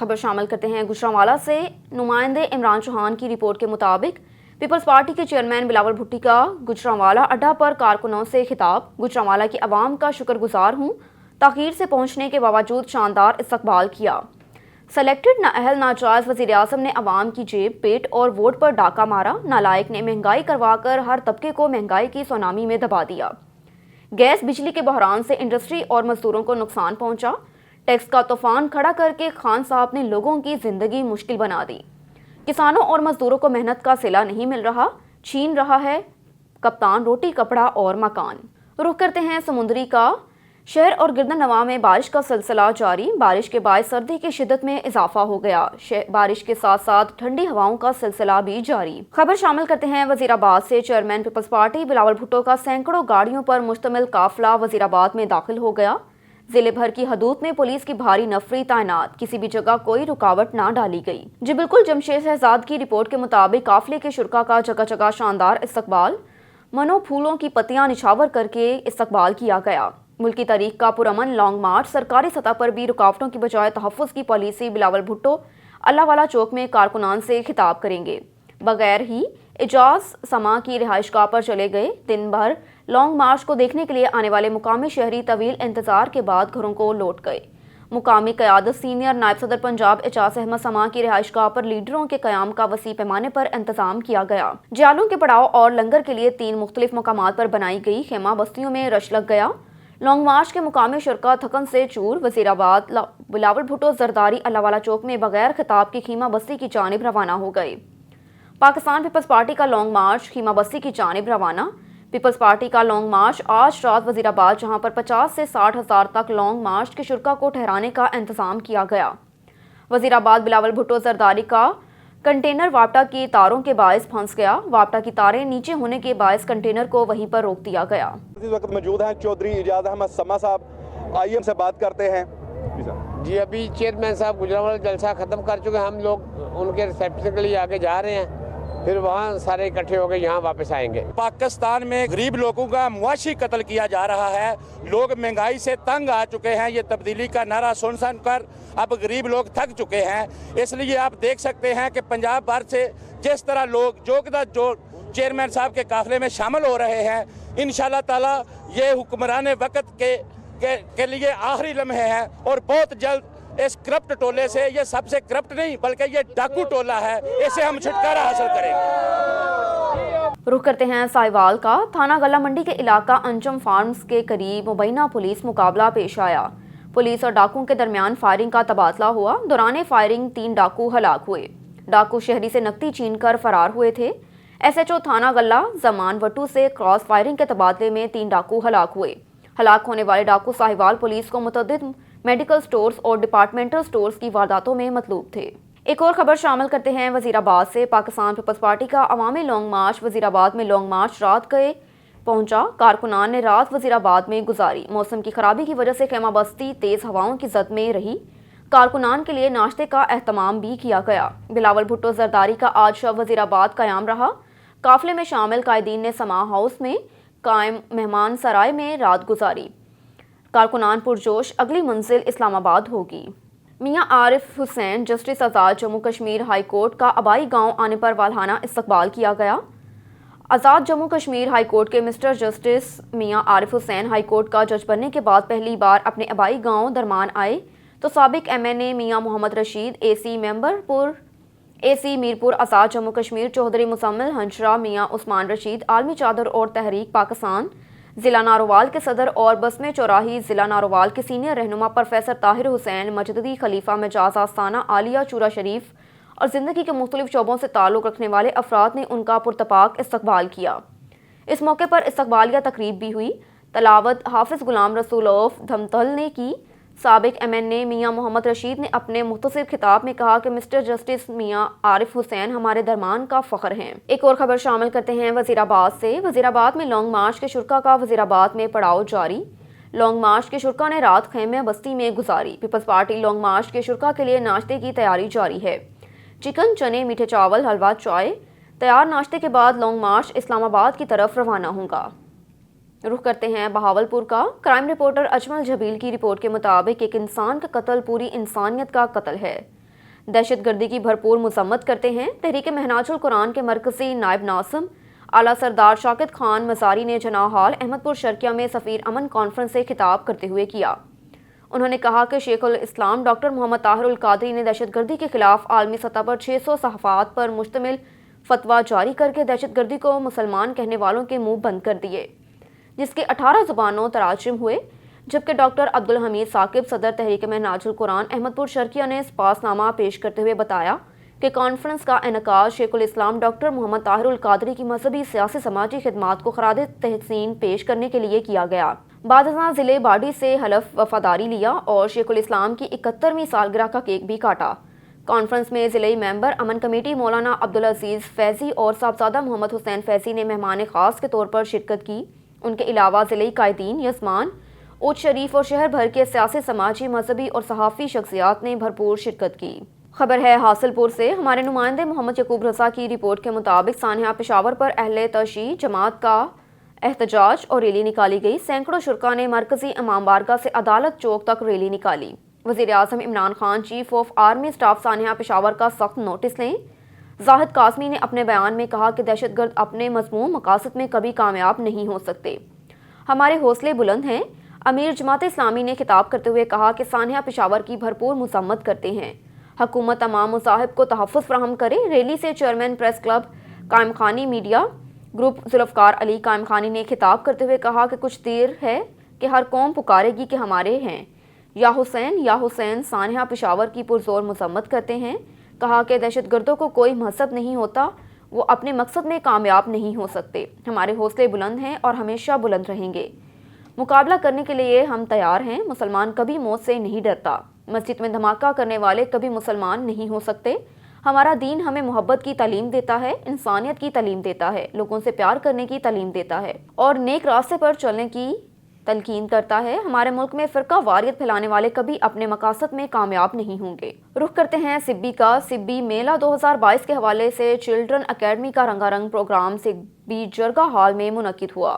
خبر شامل کرتے ہیں گجرانوالہ سے۔ نمائندے عمران چوہان کی رپورٹ کے مطابق پیپلز پارٹی کے چیئرمین بلاول بھٹی کا گجرانوالہ اڈا پر کارکنوں سے خطاب۔ گجرانوالہ کی عوام کا شکر گزار ہوں، تاخیر سے پہنچنے کے باوجود شاندار استقبال کیا۔ سلیکٹڈ نااہل ناجائز وزیر اعظم نے عوام کی جیب، پیٹ اور ووٹ پر ڈاکہ مارا۔ نالائق نے مہنگائی کروا کر ہر طبقے کو مہنگائی کی سونامی میں دبا دیا۔ گیس بجلی کے بحران سے انڈسٹری اور مزدوروں کو نقصان پہنچا۔ ٹیکس کا طوفان کھڑا کر کے خان صاحب نے لوگوں کی زندگی مشکل بنا دی۔ کسانوں اور مزدوروں کو محنت کا صلہ نہیں مل رہا، چھین رہا ہے کپتان روٹی، کپڑا اور مکان۔ رخ کرتے ہیں سمندری کا۔ شہر اور گردن نواح میں بارش کا سلسلہ جاری۔ بارش کے باعث سردی کی شدت میں اضافہ ہو گیا۔ بارش کے ساتھ ساتھ ٹھنڈی ہواؤں کا سلسلہ بھی جاری۔ خبر شامل کرتے ہیں وزیر آباد سے۔ Chairman Peoples Party Bilawal Bhutto کا سینکڑوں گاڑیوں پر مشتمل قافلہ وزیر آباد میں داخل ہو گیا۔ ضلع بھر کی حدود میں پولیس کی بھاری نفری تعینات، کسی بھی جگہ کوئی رکاوٹ نہ ڈالی گئی۔ جی بالکل، جمشید شہزاد کی رپورٹ کے مطابق قافلے کے شرکاء کا جگہ جگہ شاندار استقبال، منو پھولوں کی پتیاں نچھاور کر کے استقبال کیا گیا۔ ملکی تاریخ کا پرامن لانگ مارچ، سرکاری سطح پر بھی رکاوٹوں کی بجائے تحفظ کی پالیسی۔ بلاول بھٹو اللہ والا چوک میں کارکنان سے خطاب کریں گے۔ بغیر ہی اعجاز سما کی رہائش گاہ پر چلے گئے۔ دن بھر لانگ مارچ کو دیکھنے کے لیے آنے والے مقامی شہری طویل انتظار کے بعد گھروں کو لوٹ گئے۔ مقامی قیادت سینئر نائب صدر پنجاب اعجاز احمد سما کی رہائش گاہ پر لیڈروں کے قیام کا وسیع پیمانے پر انتظام کیا گیا۔ جیالوں کے پڑاؤ اور لنگر کے لیے 3 مختلف مقامات پر بنائی گئی خیمہ بستیوں میں رش لگ گیا۔ لانگ مارچ کے مقامی شرکاء تھکن سے چور۔ وزیر آباد بلاول بھٹو زرداری اللہ والا چوک میں بغیر خطاب کی خیمہ بستی کی جانب روانہ ہو گئے۔ پاکستان پیپلز پارٹی کا لانگ مارچ خیمہ بستی کی جانب روانہ۔ پیپلز پارٹی کا لانگ مارچ آج رات وزیر آباد، جہاں پر 50 سے 60 ہزار تک لانگ مارچ کے شرکاء کو ٹھہرانے کا انتظام کیا گیا۔ وزیر آباد بلاول بھٹو زرداری کا کنٹینر واپٹا کی تاروں کے باعث پھنس گیا۔ واپٹا کی تاریں نیچے ہونے کے باعث کنٹینر کو وہیں پر روک دیا گیا۔ اس وقت موجود ہیں چودھری اعجاز احمد سما صاحب، آئیے ہم سے بات کرتے ہیں۔ جی ابھی چیئرمین صاحب گجرانوالہ جلسہ ختم کر چکے ہیں، ہم لوگ ان کے ریسیپشن کے لیے آگے جا رہے ہیں، پھر وہاں سارے اکٹھے ہو کے یہاں واپس آئیں گے۔ پاکستان میں غریب لوگوں کا معاشی قتل کیا جا رہا ہے۔ لوگ مہنگائی سے تنگ آ چکے ہیں۔ یہ تبدیلی کا نعرہ سن کر اب غریب لوگ تھک چکے ہیں۔ اس لیے آپ دیکھ سکتے ہیں کہ پنجاب بھر سے جس طرح لوگ جو چیئرمین صاحب کے قافلے میں شامل ہو رہے ہیں، انشاءاللہ تعالی یہ حکمران وقت کے لیے آخری لمحے ہیں، اور بہت جلد اس کرپٹ ٹولے سے، یہ سب سے کرپٹ نہیں بلکہ یہ ڈاکو ٹولہ ہے، اسے ہم چھٹکارا حاصل کریں گے۔ رخ کرتے ہیں ساہیوال کا۔ تھانہ غلہ منڈی کے علاقہ انجم فارمز کے قریب مبینہ پولیس مقابلہ پیش آیا۔ پولیس اور ڈاکوؤں کے درمیان فائرنگ کا تبادلہ ہوا۔ دوران فائرنگ 3 ڈاکو ہلاک ہوئے۔ ڈاکو شہری سے نقدی چھین کر فرار ہوئے تھے۔ ایس ایچ او تھانہ غلہ زمان وٹو سے کراس فائرنگ کے تبادلے میں 3 ڈاکو ہلاک ہوئے۔ ہلاک ہونے والے ڈاکو ساہیوال پولیس کو متعدد میڈیکل سٹورز اور ڈپارٹمنٹل سٹورز کی وارداتوں میں مطلوب تھے۔ ایک اور خبر شامل کرتے ہیں وزیر آباد سے۔ پاکستان پیپلز پارٹی کا عوامی لانگ مارچ وزیر آباد میں لانگ مارچ رات گئے پہنچا۔ کارکنان نے رات وزیر آباد میں گزاری۔ موسم کی خرابی کی وجہ سے خیمہ بستی تیز ہواؤں کی زد میں رہی۔ کارکنان کے لیے ناشتے کا اہتمام بھی کیا گیا۔ بلاول بھٹو زرداری کا آج شب وزیر آباد قیام رہا۔ قافلے میں شامل قائدین نے سما ہاؤس میں قائم مہمان سرائے میں رات گزاری۔ کارکنان پرجوش، اگلی منزل اسلام آباد ہوگی۔ میاں عارف حسین جسٹس آزاد جموں کشمیر ہائی کورٹ کا آبائی گاؤں آنے پر والہانہ استقبال کیا گیا۔ آزاد جموں کشمیر ہائی کورٹ کے مسٹر جسٹس میاں عارف حسین ہائی کورٹ کا جج بننے کے بعد پہلی بار اپنے آبائی گاؤں درمان آئے تو سابق ایم این اے میاں محمد رشید، اے سی میرپور آزاد جموں کشمیر چودھری مزمل ہنشرا، میاں عثمان رشید عالمی چادر اور تحریک پاکستان ضلع ناروال کے صدر اور بسم چوراہی ضلع ناروال کے سینئر رہنما پروفیسر طاہر حسین مجددی خلیفہ مجاز آستانہ عالیہ چورا شریف اور زندگی کے مختلف شعبوں سے تعلق رکھنے والے افراد نے ان کا پرتپاک استقبال کیا۔ اس موقع پر استقبالیہ تقریب بھی ہوئی۔ تلاوت حافظ غلام رسول آف دھمتل نے کی۔ سابق ایم این اے میاں محمد رشید نے اپنے مختصر خطاب میں کہا کہ مسٹر جسٹس میاں عارف حسین ہمارے درمان کا فخر ہیں۔ ایک اور خبر شامل کرتے ہیں وزیر آباد سے۔ وزیر آباد میں لانگ مارچ کے شرکاء کا وزیر آباد میں پڑاؤ جاری۔ لانگ مارچ کے شرکاء نے رات خیمہ بستی میں گزاری۔ پیپلز پارٹی لانگ مارچ کے شرکاء کے لیے ناشتے کی تیاری جاری ہے۔ چکن، چنے، میٹھے چاول، حلوہ، چائے تیار۔ ناشتے کے بعد لانگ مارچ اسلام آباد کی طرف روانہ ہوگا۔ رخ کرتے ہیں بہاولپور کا۔ کرائم رپورٹر اجمل جبیل کی رپورٹ کے مطابق ایک انسان کا قتل پوری انسانیت کا قتل ہے۔ दहशत गर्दी की भरपूर मजम्मत करते हैं। तहरीक महनाजुल कुरान के मरकजी नायब नासिम आला सरदार शाकिद खान मसारी ने जना हॉल अहमदपुर शर्किया में सफ़ीर अमन कॉन्फ्रेंस से खिताब करते हुए किया। उन्होंने कहा कि शेखुल इस्लाम डॉक्टर मोहम्मद ताहिरुल कादरी ने दहशत गर्दी के खिलाफ आलमी सतह पर 600 सहाफ़ात पर मुश्तमिल फतवा जारी करके दहशत गर्दी को मुसलमान कहने वालों के मुंह बंद कर दिए, जिसके 18 ज़ुबानों तराजुम हुए। जबकि डॉक्टर अब्दुल हमीद साकिब सदर तहरीक महनाजुल कुरान अहमदपुर शर्किया ने पासनामा पेश करते हुए बताया कि कॉन्फ्रेंस का इनकाद शेखुल इस्लाम डॉक्टर मोहम्मद ताहिरुल कादरी की मजहबी सियासी समाजी खिदमात को खराज तहसीन पेश करने के लिए किया गया। बादशाह ज़िले बाडी से हलफ वफादारी लिया और शेखुल इस्लाम की 71वीं सालगिरह का केक भी काटा। कॉन्फ्रेंस में ज़िले मेंबर अमन कमेटी मौलाना अब्दुल अजीज़ फैज़ी और साहबजादा मोहम्मद हुसैन फैज़ी ने मेहमान ख़ास के तौर पर शिरकत की। उनके अलावा ज़िले कायदीन, यजमान, उच्च शरीफ और शहर भर के सियासी, समाजी, मजहबी और सहाफ़ी शख्सियात ने भरपूर शिरकत की। खबर है हासिलपुर से। हमारे नुमाइंदे मोहम्मद यकूब रज़ा की रिपोर्ट के मुताबिक सानिया पेशावर पर अहले तशी जमात का एहतजाज और रैली निकाली गई। सैकड़ों शुरका ने मरकजी इमाम बारगाह से अदालत चौक तक रैली निकाली। वज़ीर आज़म Imran Khan chief of army staff सानिया पेशावर का सख्त नोटिस लें। जाहिद कासमी ने अपने बयान में कहा कि दहशतगर्द अपने मज़मूम मकासद में कभी कामयाब नहीं हो सकते। हमारे हौसले बुलंद हैं। अमीर जमात इस्लामी ने खिताब करते हुए कहा कि सानिया पेशावर की भरपूर मज़म्मत करते हैं। हुकूमत तमाम मुसाहिब को तहफ़्फ़ुज़ फराहम करे। रैली से चेयरमैन प्रेस क्लब कायम खानी मीडिया ग्रुप जुल्फ़कार अली कायम खानी ने खिताब करते हुए कहा कि कुछ देर है कि हर कौम पुकारेगी कि हमारे हैं या हुसैन सानिया पेशावर की पुरज़ोर मज़म्मत करते हैं। कहा कि दहशतगर्दों को कोई मकसद नहीं होता, वो अपने मकसद में कामयाब नहीं हो सकते। हमारे हौसले बुलंद हैं और हमेशा बुलंद रहेंगे। मुकाबला करने के लिए हम तैयार हैं। मुसलमान कभी मौत से नहीं डरता। मस्जिद में धमाका करने वाले कभी मुसलमान नहीं हो सकते। हमारा दीन हमें मोहब्बत की तालीम देता है, इंसानियत की तालीम देता है, लोगों से प्यार करने की तालीम देता है और नेक रास्ते पर चलने की तलकीन करता है। हमारे मुल्क में फ़िरका वारियत फैलाने वाले कभी अपने मकासद में कामयाब नहीं होंगे। रुख करते हैं सिब्बी का। सिब्बी मेला 2022 के हवाले से चिल्ड्रन अकेडमी का रंगारंग प्रोग्राम सिब्बी जरगा हॉल में मुनक्किद हुआ।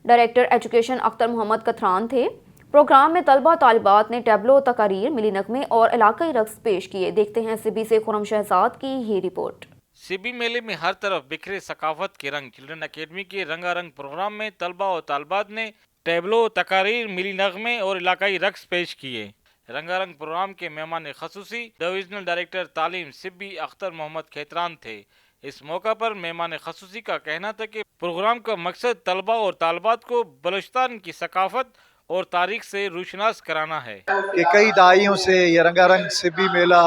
डायरेक्टर एजुकेशन अख्तर मोहम्मद कथरान थे। प्रोग्राम में तलबा तालिबात ने टैबलो, तकारीर, मिली नगमे और इलाकाई रक्स पेश किए। देखते हैं सिब्बी से खुरम शहजाद की ये रिपोर्ट। सिब्बी मेले में हर तरफ बिखरे सकाफत के रंग। चिल्ड्रन अकेडमी के रंगारंग प्रोग्राम में तलबा और तालिबात ने टैबलो, तकारीर, मिली नगमे और इलाकाई रक्स पेश किए। रंगारंग प्रोग्राम के मेहमान खसूसी डिविजनल डायरेक्टर तालीम सिब्बी अख्तर मोहम्मद खेतरान थे। इस मौका पर मेहमान खसूसी का कहना था कि प्रोग्राम का मकसद तलबा और तालिबात को बलूचिस्तान की सकाफत और तारीख से रोशनास कराना है। कि कई दाइयों से ये रंगारंग सिब्बी मेला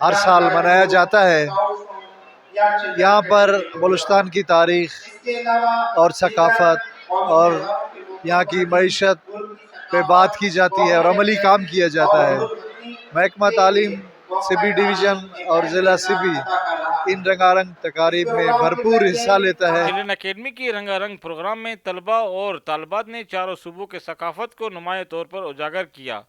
हर साल मनाया जाता है। यहाँ पर बलूचिस्तान की तारीख और सकाफत और यहाँ की मईशत पे बात की जाती है और अमली काम किया जाता है। महकमा तालीम सिब्बी डिवीज़न और ज़िला सिब्बी इन रंगारंग तकारीब में भरपूर हिस्सा लेता है। चिल्ड्रन अकेडमी की रंगारंग प्रोग्राम में तलबा और तालिबात ने चारों सूबों के सकाफत को नुमाया तौर पर उजागर किया।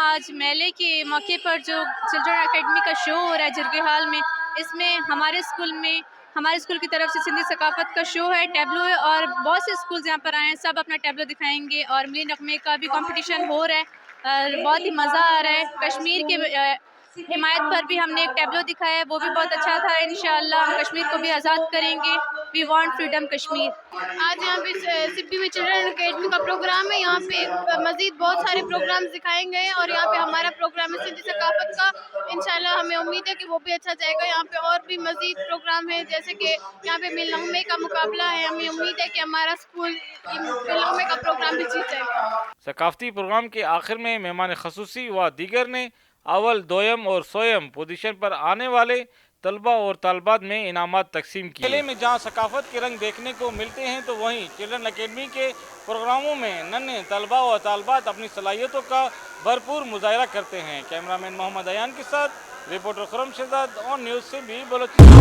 आज मेले के मौके पर जो चिल्ड्रन अकेडमी का शो हो रहा है जरगे हाल में, इसमें हमारे स्कूल की तरफ से सिंधी सकाफत का शो है, टैबलो है और बहुत से स्कूल्स यहाँ पर आए हैं। सब अपना टैबलो दिखाएंगे और मिली नगमे का भी कंपटीशन हो रहा है। बहुत ही मज़ा आ रहा है। कश्मीर के हिमायत पर भी हमने एक टैबलो दिखाया है, वो भी बहुत अच्छा था। इंशाअल्लाह हम कश्मीर को भी आज़ाद करेंगे। We want freedom Kashmir. आज यहाँ पे सिब्बी में चिल्ड्रन अकेडमी का प्रोग्राम है। यहाँ पे मज़ीद बहुत सारे प्रोग्राम्स दिखाए गए हैं और यहाँ पे हमारा प्रोग्राम है सिंधी सकाफत का। इंशाअल्लाह हमें उम्मीद है कि वो भी अच्छा जाएगा। यहाँ पे और भी मज़ीद प्रोग्राम है, जैसे कि यहाँ पे मिल नगमे का मुकाबला है। हमें उम्मीद है कि हमारा स्कूल मिल नगमे का प्रोग्राम भी जीत जाएगा। सकाफती प्रोग्राम के आखिर में मेहमान खसूसी व दीगर ने अव्वल, दोयम और सोयम पोजीशन पर आने वाले तलबा और तालिबात में इनामात तकसीम किए। मेले में जहां सकाफत के रंग देखने को मिलते हैं तो वहीं चिल्ड्रन अकेडमी के प्रोग्रामों में नन्हे तलबा और तालिबात अपनी सलाहियतों का भरपूर मुजाहरा करते हैं। कैमरामैन मोहम्मद अयान के साथ reporter Khurram Shahzad on news से भी बलोचिस्तान।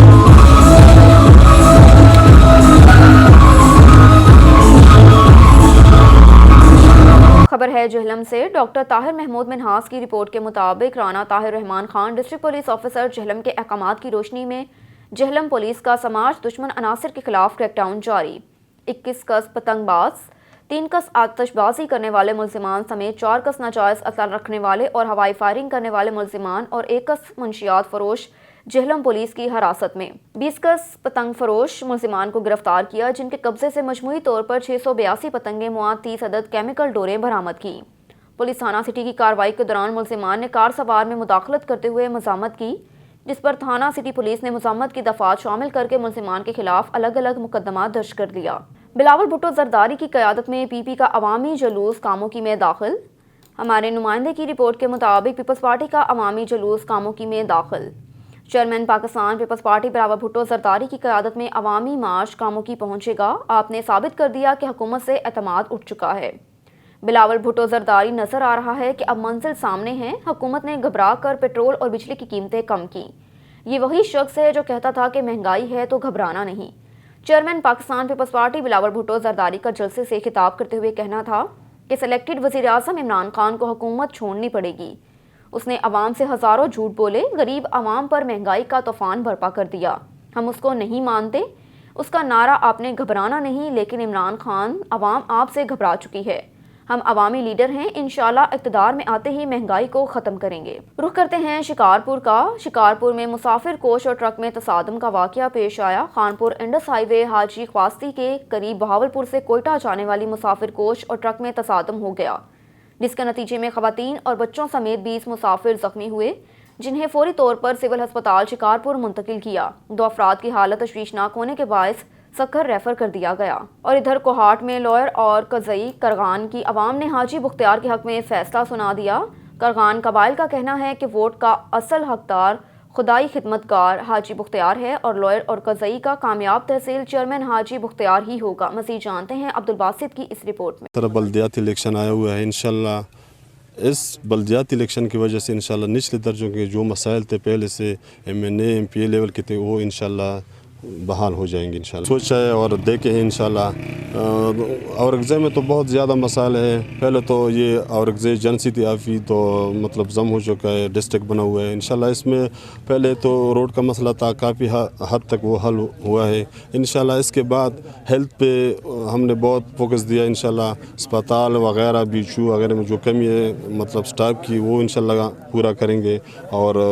खबर है जहलम से। डॉक्टर ताहिर महमूद मिनहास की रिपोर्ट के मुताबिक Rana Tahir Rahman Khan district police officer Jhelum के अहकामात की रोशनी में जहलम पुलिस का समाज दुश्मन अनासर के खिलाफ क्रैकडाउन जारी। 21 कस पतंगबाज, 3 कस आतिशबाजी करने वाले मुल्जिमान समेत 4 कस नाजायज़ असला रखने वाले और हवाई फायरिंग करने वाले मुल्जिमान और 1 कस मुंशियात फरोश जहलम पुलिस की हिरासत में। 20 कस पतंग फरोश मुल्जिमान को गिरफ्तार किया, जिनके कब्जे से मजमूई तौर पर 682 पतंगें मुआद 30 अदद केमिकल डोरें बरामद की। पुलिस थाना सिटी की कार्रवाई के दौरान मुल्जिमान ने कार सवार में मुदाखलत करते हुए मज़ामत की, जिस पर थाना सिटी पुलिस ने मज़ामत की दफात शामिल करके मुल्जिमान के खिलाफ अलग अलग मुकदमा दर्ज कर दिया। बिलावल भुट्टो जरदारी की क़यादत में पीपी का अवामी जुलूस कामोकी में दाखिल। हमारे नुमाइंदे की रिपोर्ट के मुताबिक पीपल्स पार्टी का अवामी जुलूस कामोकी में दाखिल। Chairman Pakistan Peoples Party Bilawal Bhutto Zardari की क़यादत में अवामी मार्च कामोकी पहुंचेगा। आपने साबित कर दिया कि हुकूमत से एतमाद उठ चुका है। बिलावल भुट्टो जरदारी नजर आ रहा है कि अब मंजिल सामने है। हुकूमत ने घबरा कर पेट्रोल और बिजली की कीमतें कम की। ये वही शख्स है जो कहता था कि महंगाई है तो घबराना नहीं। Chairman Pakistan Peoples Party Bilawal Bhutto Zardari का जलसे से खिताब करते हुए कहना था कि सिलेक्टेड वज़ीर आज़म इमरान खान को हुकूमत छोड़नी पड़ेगी। उसने अवाम से हज़ारों झूठ बोले, गरीब अवाम पर महंगाई का तूफान बर्पा कर दिया। हम उसको नहीं मानते। उसका नारा आपने घबराना नहीं, लेकिन इमरान खान अवाम आपसे घबरा चुकी है। हम अवामी लीडर हैं, इंशाल्लाह इक़्तिदार में आते ही महंगाई को ख़त्म करेंगे। रुख करते हैं शिकारपुर का। शिकारपुर में मुसाफिर कोच और ट्रक में तसादम का वाक़या पेश आया। खानपुर इंडस हाईवे हाजी ख्वास्ती के करीब बहावलपुर से कोयटा जाने वाली मुसाफिर कोच और ट्रक में तसादम हो गया, जिसके नतीजे में ख़वातीन और बच्चों समेत 20 मुसाफिर ज़ख्मी हुए, जिन्हें फौरी तौर पर सिविल अस्पताल शिकारपुर मुंतकिल किया। 2 अफराद की हालत तशवीशनाक होने के बायस सक्खर रेफर कर दिया गया। और इधर कोहाट में लॉयर और कज़ई करगान की अवाम ने हाजी बुख्तियार के हक में फैसला सुना दिया। करगान कबाइल का कहना है कि वोट का असल हकदार खुदाई खिदमतगार हाजी बुख्तियार है और लॉयर और कज़ई का कामयाब तहसील चेयरमैन हाजी बुख्तियार ही होगा। मज़ीद जानते हैं अब्दुल बासित की इस रिपोर्ट में। तरफ बल्दियाती इलेक्शन आया हुआ है। इंशाल्लाह इस बल्दियाती इलेक्शन की वजह से इंशाल्लाह निचले दर्जों के जो मसाइल थे पहले से MNA MPA लेवल के थे वो इंशाल्लाह बहाल हो जाएंगे इंशाल्लाह। सोचा है और देखे हैं इंशाल्लाह। औरंगज़ेब में तो बहुत ज़्यादा मसाइल है। पहले तो ये औरंगज़ेब जनसिटी आफ़ी तो मतलब जम हो चुका है, डिस्ट्रिक्ट बना हुआ है। इंशाल्लाह इसमें पहले तो रोड का मसला था, काफ़ी हद तक वो हल हुआ है। इंशाल्लाह इसके बाद हेल्थ पे हमने बहुत फोकस दिया। इंशाल्लाह अस्पताल वगैरह बीचू वगैरह में जो कमी है मतलब स्टाफ की वो इंशाल्लाह पूरा करेंगे। और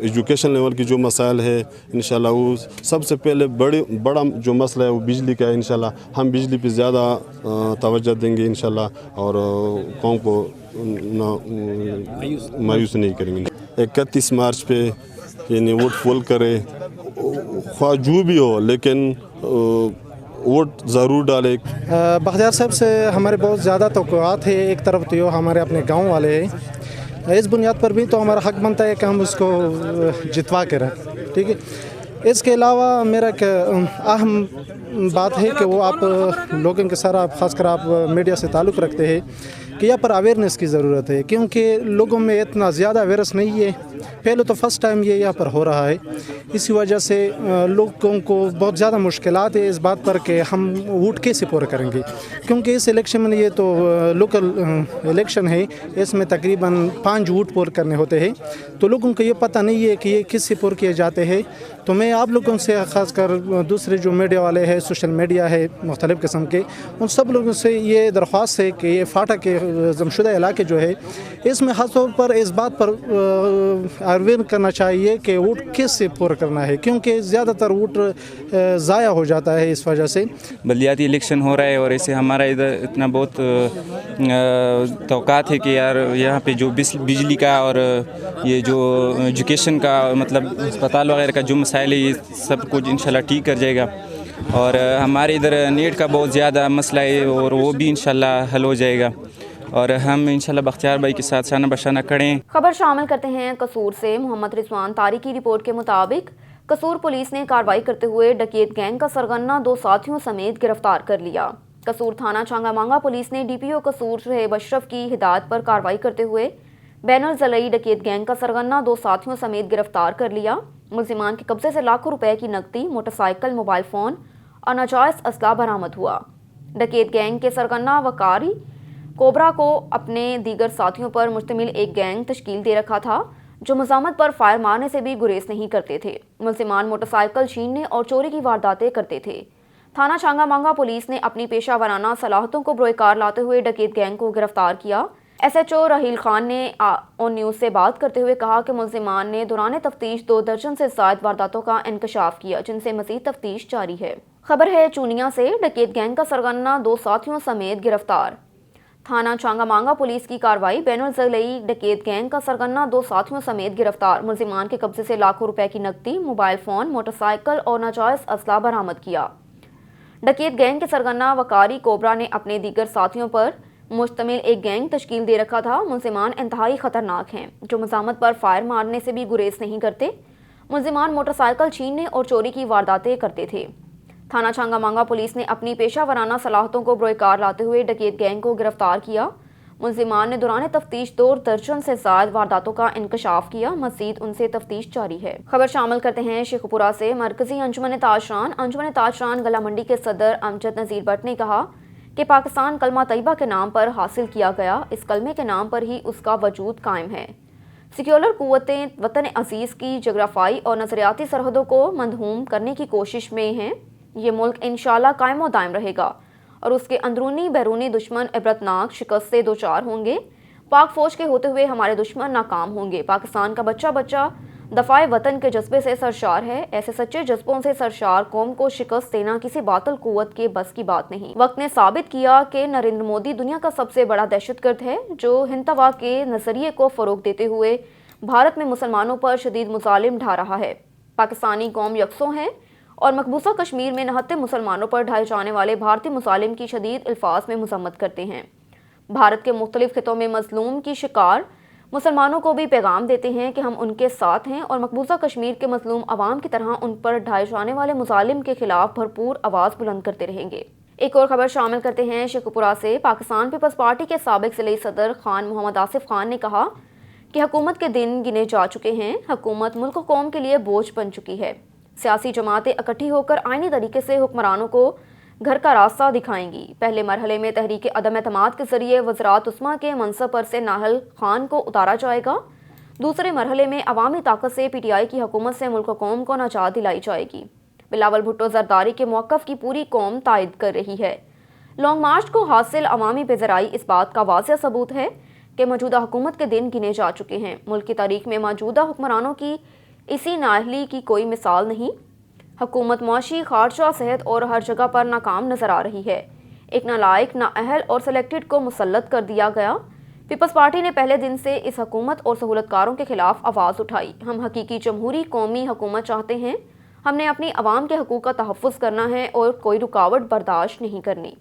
एजुकेशन लेवल की जो मसाइल है इंशाल्लाह वो सबसे पहले बड़ा जो मसला है वो बिजली का है। इंशाल्लाह हम बिजली पे ज़्यादा तवज्जो देंगे इंशाल्लाह और कौम को मायूस नहीं करेंगे। 31 मार्च पे यानी वोट फुल करे, ख्वाह जो भी हो लेकिन वोट ज़रूर डाले। बख्तियार साहब से हमारे बहुत ज़्यादा तवक्कुआत है। एक तरफ तो हमारे अपने गाँव वाले हैं, इस बुनियाद पर भी तो हमारा हक बनता है कि हम उसको जितवा के रखें, ठीक है। इसके अलावा मेरा एक अहम बात है कि वो आप लोगों के साथ आप ख़ासकर आप मीडिया से ताल्लुक़ रखते हैं कि यहाँ पर अवेयरनेस की ज़रूरत है, क्योंकि लोगों में इतना ज़्यादा अवेयरनेस नहीं है। पहले तो फर्स्ट टाइम ये यहाँ पर हो रहा है, इसी वजह से लोगों को बहुत ज़्यादा मुश्किलात है इस बात पर कि हम वोट कैसे पूरा करेंगे, क्योंकि इस इलेक्शन में ये तो लोकल इलेक्शन है, इसमें तकरीबन 5 वोट पूर करने होते हैं, तो लोगों को ये पता नहीं है कि ये किससे पूर किए जाते हैं। तो मैं आप लोगों से ख़ासकर दूसरे जो मीडिया वाले हैं, सोशल मीडिया है मुख्तलिफ़ किस्म के, उन सब लोगों से ये दरख्वास्त है कि ये फाटा के जमशुदा इलाके जो है इसमें ख़ास तौर पर इस बात पर अवेयर करना चाहिए कि वोट कैसे पूरा करना है, क्योंकि ज़्यादातर वोट ज़ाया हो जाता है इस वजह से। बल्दियाती इलेक्शन हो रहा है और इससे हमारा इधर इतना बहुत तवक्कात है कि यार यहाँ पे जो बिजली का और ये जो एजुकेशन का मतलब अस्पताल वगैरह का जो मसाइल है ये सब कुछ इंशाल्लाह ठीक कर जाएगा। और हमारे इधर नेट का बहुत ज़्यादा मसला है और वो भी इंशाल्लाह हल हो जाएगा और हम इंशाल्लाह बख्तियार भाई के साथ शाना बशाना करें। खबर शामिल करते हैं कसूर से। मोहम्मद रिजवान तारी की रिपोर्ट के मुताबिक कसूर पुलिस ने कार्रवाई करते हुए डकैत गैंग का सरगना 2 साथियों समेत गिरफ्तार कर लिया। कसूर थाना चांगामांगा पुलिस ने DPO कसूर शुएब अशरफ की हिदायत पर कार्रवाई करते हुए बैनर जलई डकैत गैंग का सरगना 2 साथियों समेत गिरफ्तार कर लिया। मुल्जिमान के कब्जे से लाखों रुपए की नकदी, मोटरसाइकिल, मोबाइल फ़ोन और नाजायज़ असला बरामद हुआ। डकैत गैंग के सरगना वकारी कोबरा को अपने दीगर साथियों पर मुश्तमिल एक गैंग तश्कील दे रखा था जो मज़ामत पर फायर मारने से भी गुरेज नहीं करते थे। मुलजिमान मोटरसाइकिल छीनने और चोरी की वारदातें करते थे। थाना छांगा मांगा पुलिस ने अपनी पेशा वाराना सलाहतों को बरोकार लाते हुए डकैत गैंग को गिरफ्तार किया। SHO रहील खान ने ऑन न्यूज़ से बात करते हुए कहा कि मुलजिमान ने दौरान तफ्तीश 2 दर्जन से ज़ायद वारदातों का इंकशाफ किया, जिनसे मज़ीद तफ्तीश जारी है। खबर है चूनिया से, डकैत गैंग का सरगना 2 साथियों समेत गिरफ्तार। थाना छांगा मांगा पुलिस की कार्रवाई, बैनुल ज़िलई डकैत गैंग का सरगना 2 साथियों समेत गिरफ्तार। मुलजिमान के कब्जे से लाखों रुपए की नकदी, मोबाइल फ़ोन, मोटरसाइकिल और नाजायज़ असला बरामद किया। डकैत गैंग के सरगना वकारी कोबरा ने अपने दीगर साथियों पर मुश्तमिल एक गैंग तश्कील दे रखा था। मुलजिमान इंतहाई खतरनाक हैं जो मज़ामत पर फायर मारने से भी गुरेज नहीं करते। मुलजिमान मोटरसाइकिल छीनने और चोरी की वारदातें करते थे। थाना छांगा मांगा पुलिस ने अपनी पेशा वाराना सलाहतों को बरोकार लाते हुए डकैत गैंग को गिरफ्तार किया। मुलजिमान ने दौरान तफ्तीश 2 दर्जन से ज़ायद वारदातों का इंकशाफ किया। मज़ीद उनसे तफ्तीश जारी है। खबर शामिल करते हैं शेखपुरा से। मरकजी अंजुमन ताजरान गला मंडी के सदर अमजद नज़ीर भट्ट ने कहा कि पाकिस्तान कलमा तैयबा के नाम पर हासिल किया गया, इस कलमे के नाम पर ही उसका वजूद कायम है। सिक्योलर कुव्वतें वतन अजीज़ की जगराफाई और नज़रियाती सरहदों को मंदहूम करने की कोशिश में हैं। ये मुल्क इंशाअल्लाह कायम और दायम रहेगा और उसके अंदरूनी बैरूनी दुश्मन इबरतनाक शिकस्त से दो चार होंगे। पाक फौज के होते हुए हमारे दुश्मन नाकाम होंगे। पाकिस्तान का बच्चा बच्चा दफाए वतन के जज्बे से सरशार है। ऐसे सच्चे जज्बों से सरशार कौम को शिकस्त देना किसी बातिल कुव्वत के बस की बात नहीं। वक्त ने साबित किया कि नरेंद्र मोदी दुनिया का सबसे बड़ा दहशतगर्द है जो हिंदवा के नजरिए को फरोग देते हुए भारत में मुसलमानों पर शदीद मुजालिम ढा रहा है। पाकिस्तानी कौम यकसों है और मकबूजा कश्मीर में नहत्ते मुसलमानों पर ढाए जाने वाले भारतीय मुसालिम की शदीद अल्फाज में मजम्मत करते हैं। भारत के मुख्तलिफ खितों में मजलूम की शिकार मुसलमानों को भी पैगाम देते हैं कि हम उनके साथ हैं और मकबूजा कश्मीर के मजलूम अवाम की तरह उन पर ढाए जाने वाले मुसालिम के खिलाफ भरपूर आवाज़ बुलंद करते रहेंगे। एक और खबर शामिल करते हैं शेखपुरा से। पाकिस्तान पीपल्स पार्टी के साबिक ज़िले सदर खान मोहम्मद आसिफ खान ने कहा कि हुकूमत के दिन गिने जा चुके हैं। हुकूमत मुल्क और कौम के लिए बोझ बन चुकी है। सियासी जमातें इकट्ठी होकर आईनी तरीके से हुक्मरानों को घर का रास्ता दिखाएंगी। पहले मरहले में तहरीक अदम एतमाद के जरिए वज़रात उस्मा के मनसब पर से नाहल खान को उतारा जाएगा। दूसरे मरहले में अवामी ताकत से PTI की हुकूमत से मुल्क कौम को नजात दिलाई जाएगी। बिलावल भुट्टो जरदारी के मौक़िफ़ की पूरी कौम तायद कर रही है। लॉन्ग मार्च को हासिल अवामी बेज़राई इस बात का वाज़ेह सबूत है कि मौजूदा हुकूमत के दिन गिने जा चुके हैं। मुल्क की तारीख में मौजूदा हुक्मरानों की इसी नाअहली की कोई मिसाल नहीं। हुकूमत मुआशी, खारजा, सेहत और हर जगह पर नाकाम नजर आ रही है। एक नालायक, नाअहल और सेलेक्टेड को मुसल्लत कर दिया गया। पीपल्स पार्टी ने पहले दिन से इस हुकूमत और सहूलतकारों के खिलाफ आवाज़ उठाई। हम हकीकी जमहूरी कौमी हुकूमत चाहते हैं। हमने अपनी अवाम के हकूक़ का तहफ़्फ़ुज़ करना है और कोई रुकावट बर्दाश्त नहीं करनी।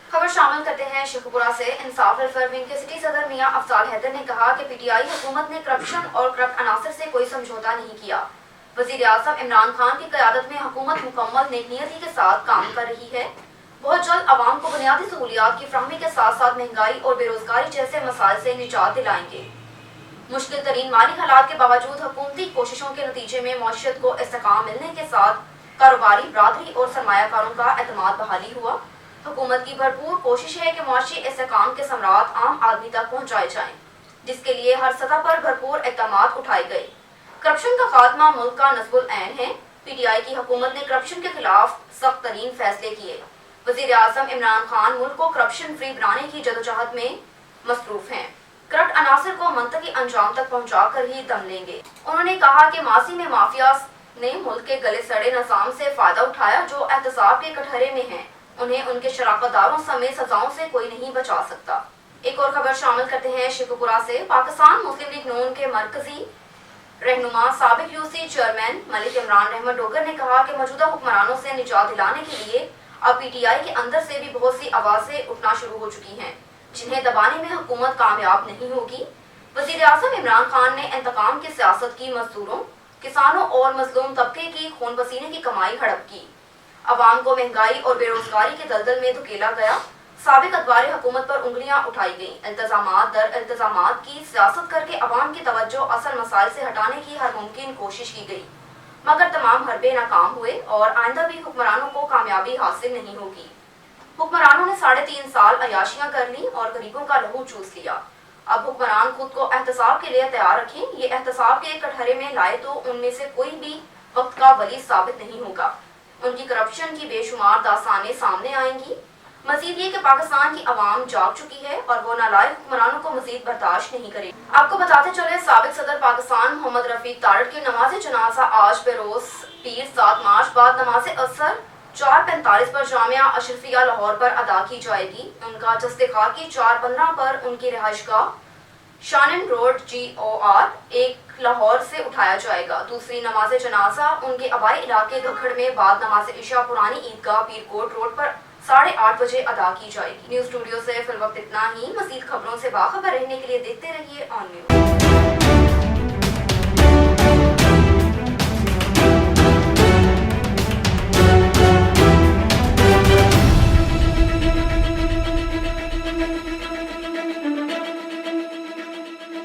खबर शामिल करते हैं शेखपुरा से। इंसाफ वेलफेयर विंग के सिटी सदर मियां अफजाल हैदर ने कहा कि PTI हुकूमत ने करप्शन और करप्ट अनासर से कोई समझौता नहीं किया। वज़ीर आज़म इमरान खान की क़यादत में हुकूमत मुकम्मल नेकनियती के साथ काम कर रही है। बहुत जल्द आवाम को बुनियादी सहूलियात की फ्राहमी के साथ साथ महंगाई और बेरोजगारी जैसे मसाइल से निजात दिलाएंगे। मुश्किल तरीन माली हालात के बावजूद हुकूमती कोशिशों के नतीजे में मौशियत को इस्तेकाम मिलने के साथ कारोबारी बरादरी और सरमायाकारों का एतमाद बहाली हुआ। हुकूमत की भरपूर कोशिश है कि मुआशी इस्तेकाम के समरात आम आदमी तक पहुँचाए जाएँ, जिसके लिए हर सतह पर भरपूर इक़दामात उठाए गए। करप्शन का खात्मा मुल्क का नस्बुल ऐन है। PTI की हुकूमत ने करप्शन के खिलाफ सख्त तरीन फैसले किए। वज़ीर आज़म इमरान खान मुल्क को करप्शन फ्री बनाने की जदोजहद में मसरूफ हैं। करप्ट अनासर को मंतकी अंजाम तक पहुँचा कर ही दम लेंगे। उन्होंने कहा कि माजी में माफिया ने मुल्क के गले सड़े निज़ाम से फ़ायदा उठाया जो एहतसाब के कटहरे में हैं। उन्हें उनके शराकतदारों समेत सजाओं से कोई नहीं बचा सकता। एक और खबर शामिल करते हैं शेखपुरा से। पाकिस्तान मुस्लिम लीग नून के मरकजी रहनुमा साबिक UC चेयरमैन मलिक इमरान रहमत डोगर ने कहा कि मौजूदा हुक्मरानों से निजात दिलाने के लिए अब PTI के अंदर से भी बहुत सी आवाज़ें उठना शुरू हो चुकी हैं, जिन्हें दबाने में हुकूमत कामयाब नहीं होगी। वज़ीर आज़म इमरान खान ने इंतकाम की सियासत की, मजदूरों, किसानों और मजलूम तबके की खून पसीने की कमाई हड़प की। अवाम को महंगाई और बेरोजगारी के दलदल में धकेला गया। साबिक अदवार हुकूमत पर उंगलियां उठाई गईं। इल्तजामात दर इल्तजामात की सियासत करके अवाम की तवज्जो असल मसाइल से हटाने की हर मुमकिन कोशिश की गई, मगर तमाम हरबे नाकाम हुए और आइंदा भी हुक्मरानों को कामयाबी हासिल नहीं होगी। हुक्मरानों ने 3.5 साल अयाशियां कर ली और गरीबों का लहू चूस लिया। अब हुक्मरान खुद को एहतसाब के लिए तैयार रखें। ये एहतसाब के कटहरे में लाए तो उनमें से कोई भी वक्त का वली साबित नहीं होगा। उनकी करप्शन की बेशुमार दास्तानें सामने आएंगी। मजीद ये कि पाकिस्तान की आवाम जाग चुकी है और वो नालायक हुक्मरानों को मजीद बर्दाश्त नहीं करे। आपको बताते चले, साबिक सदर पाकिस्तान मोहम्मद रफीक तारड़ की नमाज जनाजा आज बरोज पीर 7 मार्च बाद नमाज असर 4:45 पर जामिया अशरफिया लाहौर पर अदा की जाएगी। उनका जस्ते-खाक की 4:15 पर उनकी रिहाइशगाह शानिन रोड GOR 1 लाहौर से उठाया जाएगा। दूसरी नमाज जनाजा उनके आबाई इलाके घखड़ में बाद नमाज इशा पुरानी ईदगाह पीरकोट रोड पर 8:30 बजे अदा की जाएगी। न्यूज़ स्टूडियो से फिल वक्त इतना ही। मज़ीद खबरों से बाखबर रहने के लिए देखते रहिए ऑन न्यूज़।